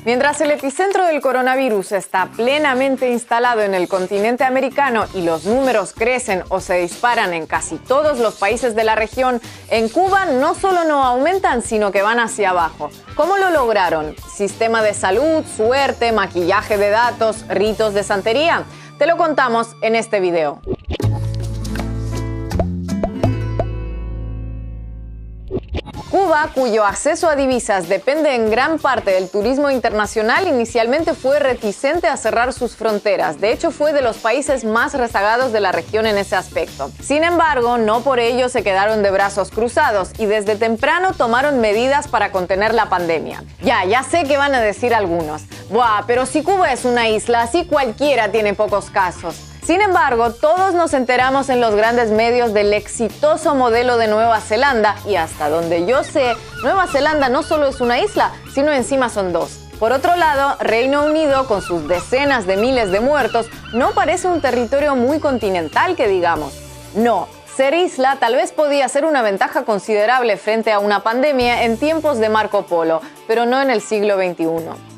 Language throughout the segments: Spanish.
Mientras el epicentro del coronavirus está plenamente instalado en el continente americano y los números crecen o se disparan en casi todos los países de la región, en Cuba no solo no aumentan, sino que van hacia abajo. ¿Cómo lo lograron? ¿Sistema de salud, suerte, maquillaje de datos, ritos de santería? Te lo contamos en este video. Cuba, cuyo acceso a divisas depende en gran parte del turismo internacional, inicialmente fue reticente a cerrar sus fronteras. De hecho, fue de los países más rezagados de la región en ese aspecto. Sin embargo, no por ello se quedaron de brazos cruzados y desde temprano tomaron medidas para contener la pandemia. Ya sé que van a decir algunos. Buah, pero si Cuba es una isla, así cualquiera tiene pocos casos. Sin embargo, todos nos enteramos en los grandes medios del exitoso modelo de Nueva Zelanda y hasta donde yo sé, Nueva Zelanda no solo es una isla, sino encima son dos. Por otro lado, Reino Unido, con sus decenas de miles de muertos, no parece un territorio muy continental que digamos. No, ser isla tal vez podía ser una ventaja considerable frente a una pandemia en tiempos de Marco Polo, pero no en el siglo XXI.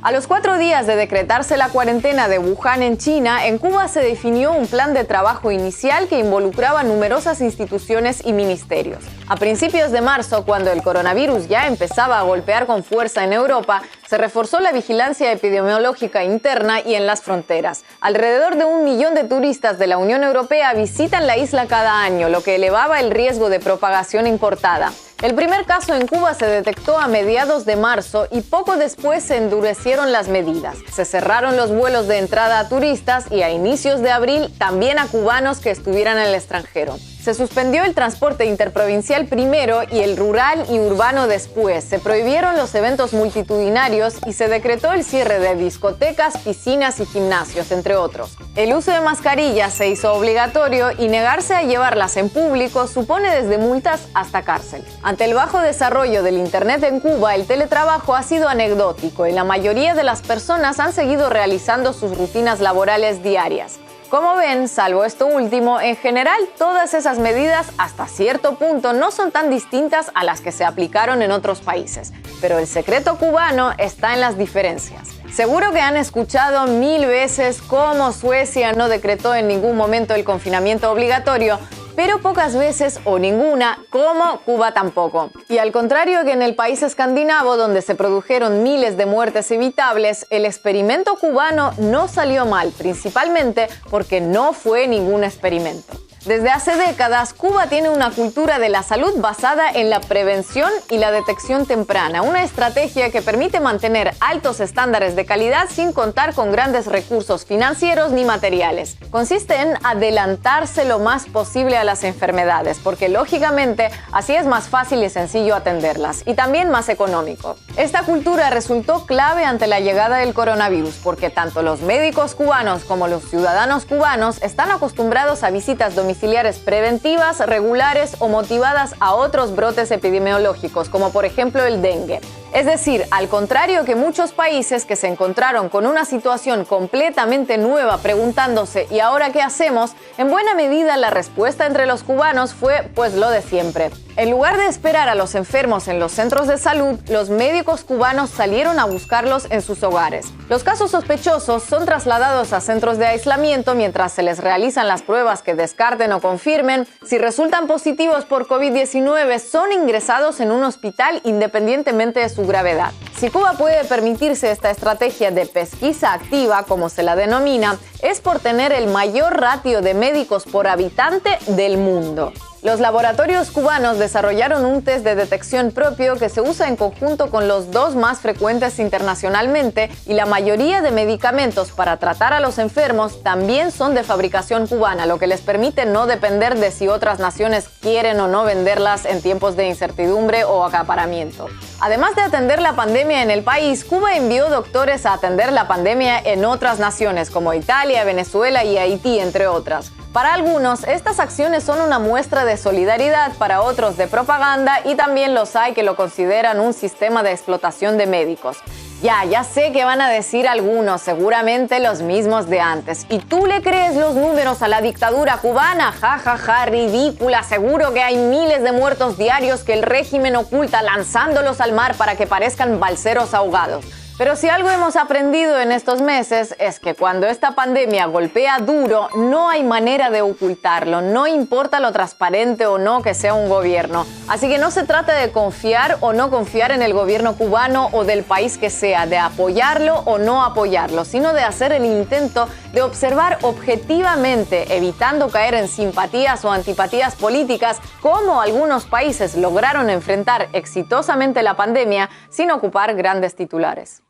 A los 4 días de decretarse la cuarentena de Wuhan en China, en Cuba se definió un plan de trabajo inicial que involucraba numerosas instituciones y ministerios. A principios de marzo, cuando el coronavirus ya empezaba a golpear con fuerza en Europa, se reforzó la vigilancia epidemiológica interna y en las fronteras. Alrededor de 1 millón de turistas de la Unión Europea visitan la isla cada año, lo que elevaba el riesgo de propagación importada. El primer caso en Cuba se detectó a mediados de marzo y poco después se endurecieron las medidas. Se cerraron los vuelos de entrada a turistas y a inicios de abril también a cubanos que estuvieran en el extranjero. Se suspendió el transporte interprovincial primero y el rural y urbano después. Se prohibieron los eventos multitudinarios y se decretó el cierre de discotecas, piscinas y gimnasios, entre otros. El uso de mascarillas se hizo obligatorio y negarse a llevarlas en público supone desde multas hasta cárcel. Ante el bajo desarrollo del Internet en Cuba, el teletrabajo ha sido anecdótico y la mayoría de las personas han seguido realizando sus rutinas laborales diarias. Como ven, salvo esto último, en general todas esas medidas hasta cierto punto no son tan distintas a las que se aplicaron en otros países. Pero el secreto cubano está en las diferencias. Seguro que han escuchado 1000 veces cómo Suecia no decretó en ningún momento el confinamiento obligatorio, pero pocas veces o ninguna, como Cuba tampoco. Y al contrario que en el país escandinavo, donde se produjeron miles de muertes evitables, el experimento cubano no salió mal, principalmente porque no fue ningún experimento. Desde hace décadas, Cuba tiene una cultura de la salud basada en la prevención y la detección temprana, una estrategia que permite mantener altos estándares de calidad sin contar con grandes recursos financieros ni materiales. Consiste en adelantarse lo más posible a las enfermedades, porque lógicamente así es más fácil y sencillo atenderlas, y también más económico. Esta cultura resultó clave ante la llegada del coronavirus, porque tanto los médicos cubanos como los ciudadanos cubanos están acostumbrados a visitas domiciliares preventivas, regulares o motivadas a otros brotes epidemiológicos, como por ejemplo el dengue. Es decir, al contrario que muchos países que se encontraron con una situación completamente nueva preguntándose ¿y ahora qué hacemos?, en buena medida la respuesta entre los cubanos fue pues lo de siempre. En lugar de esperar a los enfermos en los centros de salud, los médicos cubanos salieron a buscarlos en sus hogares. Los casos sospechosos son trasladados a centros de aislamiento mientras se les realizan las pruebas que descarten o confirmen. Si resultan positivos por COVID-19, son ingresados en un hospital independientemente de su gravedad. Si Cuba puede permitirse esta estrategia de pesquisa activa, como se la denomina, es por tener el mayor ratio de médicos por habitante del mundo. Los laboratorios cubanos desarrollaron un test de detección propio que se usa en conjunto con los 2 más frecuentes internacionalmente y la mayoría de medicamentos para tratar a los enfermos también son de fabricación cubana, lo que les permite no depender de si otras naciones quieren o no venderlas en tiempos de incertidumbre o acaparamiento. Además de atender la pandemia en el país, Cuba envió doctores a atender la pandemia en otras naciones como Italia, Venezuela y Haití, entre otras. Para algunos, estas acciones son una muestra de solidaridad, para otros de propaganda y también los hay que lo consideran un sistema de explotación de médicos. Ya sé que van a decir algunos, seguramente los mismos de antes. ¿Y tú le crees los números a la dictadura cubana? Ja, ridícula. Seguro que hay miles de muertos diarios que el régimen oculta lanzándolos al mar para que parezcan balseros ahogados. Pero si algo hemos aprendido en estos meses es que cuando esta pandemia golpea duro, no hay manera de ocultarlo, no importa lo transparente o no que sea un gobierno. Así que no se trata de confiar o no confiar en el gobierno cubano o del país que sea, de apoyarlo o no apoyarlo, sino de hacer el intento de observar objetivamente, evitando caer en simpatías o antipatías políticas, cómo algunos países lograron enfrentar exitosamente la pandemia sin ocupar grandes titulares.